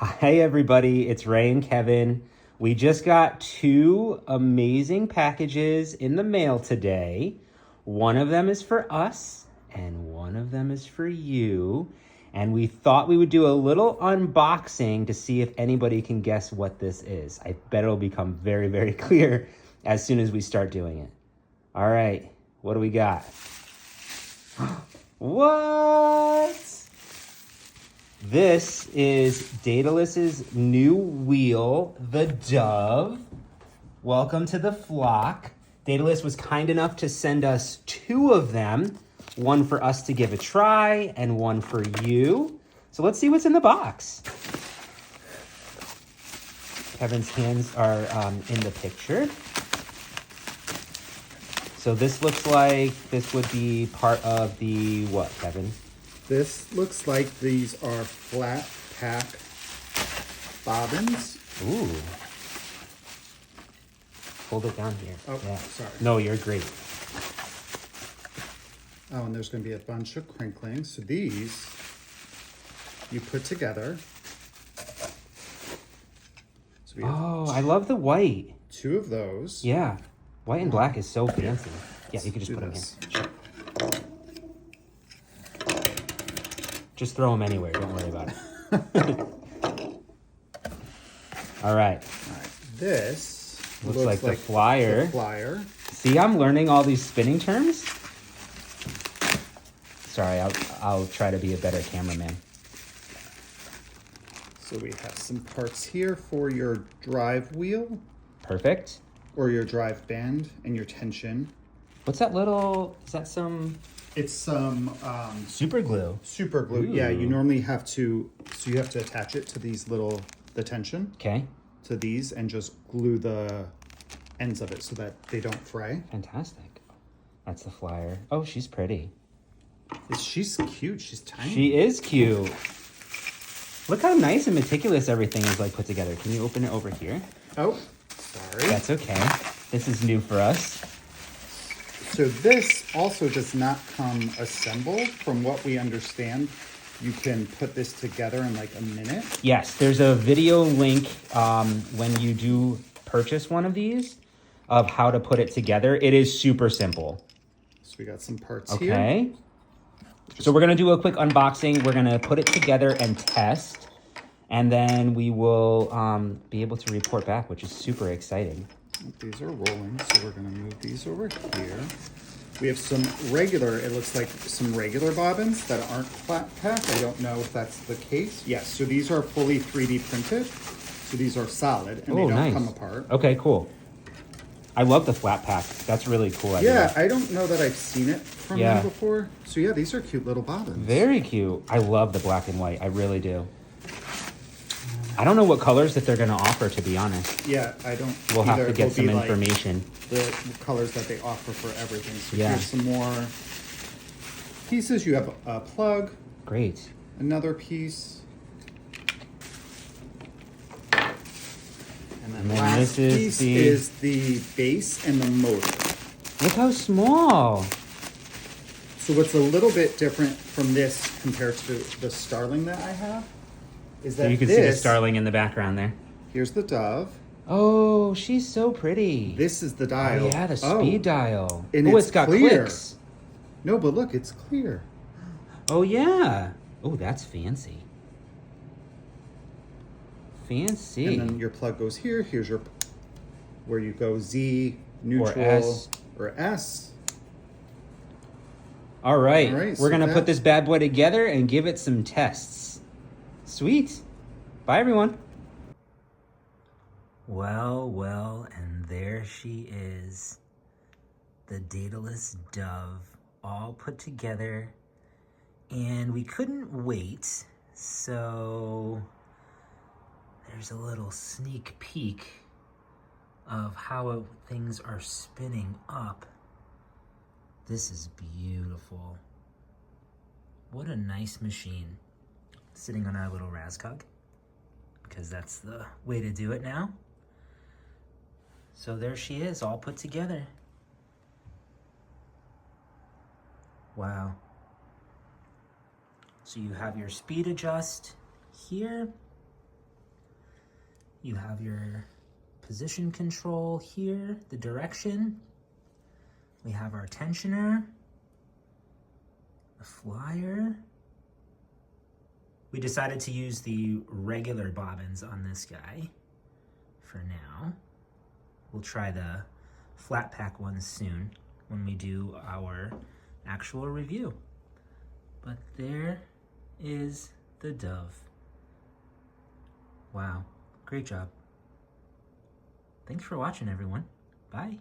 Hi, everybody. It's Ray and Kevin. We just got two amazing packages in the mail today. One of them is for us, and one of them is for you. And we thought we would do a little unboxing to see if anybody can guess what this is. I bet it'll become very, very clear as soon as we start doing it. All right, what do we got? What? This is Daedalus's new wheel, the Dove. Welcome to the flock. Daedalus was kind enough to send us two of them, one for us to give a try and one for you. So let's see what's in the box. Kevin's hands are in the picture. So this looks like this would be part of the what, Kevin? This looks like these are flat pack bobbins. Ooh. Hold it down here. Oh, yeah. Sorry. No, you're great. Oh, and there's going to be a bunch of crinklings. So these you put together. So we have I love the white. two of those. Yeah. White and black is so fancy. Yeah, you can just put them this. here. Sure. Just throw them anywhere. Don't worry about it. All right. This looks like the flyer. The flyer. See, I'm learning all these spinning terms. Sorry, I'll try to be a better cameraman. So we have some parts here for your drive wheel. Perfect. Or your drive band and your tension. What's that little, is that some? It's some Super glue. super glue. Ooh. Yeah, you normally have to, so you have to attach it to these little, the tension Okay. to these and just glue the ends of it so that they don't fray. Fantastic. That's the flyer. Oh, she's pretty. She's cute. She's tiny. She is cute. Look how nice and meticulous everything is like put together. Can you open it over here? Oh, sorry. That's okay. This is new for us. So this also does not come assembled. From what we understand, you can put this together in like a minute. Yes, there's a video link when you do purchase one of these of how to put it together. It is super simple. So we got some parts here. Okay. So we're going to do a quick unboxing. We're going to put it together and test. And then we will be able to report back, which is super exciting. These are rolling, so we're going to move these over here. We have some regular, it looks like some regular bobbins that aren't flat pack. I don't know if that's the case. Yes, so these are fully 3D printed. So these are solid and they don't come apart. Okay, cool. I love the flat pack. That's really cool. Yeah, I don't know that I've seen it from them before. So yeah, these are cute little bobbins. Very cute. I love the black and white. I really do. I don't know what colors that they're going to offer, to be honest. Yeah, I don't. We'll have to get some information. The colors that they offer for everything. So yeah. Here's some more pieces. You have a plug. Great. Another piece. And then last piece is the base and the motor. Look how small. So what's a little bit different from this compared to the Starling that I have is that you can see the Starling in the background there. Here's the Dove. Oh, she's so pretty. This is the dial. Oh, yeah, the speed dial. And it's got clear. clicks. No, but look, it's clear. Oh, yeah. Oh, that's fancy. Fancy. And then your plug goes here. Here's your where you go Z, neutral, or S. All right. So we're going to put this bad boy together and give it some tests. Sweet. Bye, everyone. Well, and there she is. The Daedalus Dove, all put together. And we couldn't wait, so there's a little sneak peek of how things are spinning up. This is beautiful. What a nice machine. Sitting on our little Razcog, because that's the way to do it now. So there she is, all put together. Wow. So you have your speed adjust here, You have your position control here, the direction. We have our tensioner, the flyer. We decided to use the regular bobbins on this guy for now. We'll try the flat pack ones soon when we do our actual review. But there is the Dove. Wow, great job. Thanks for watching, everyone. Bye.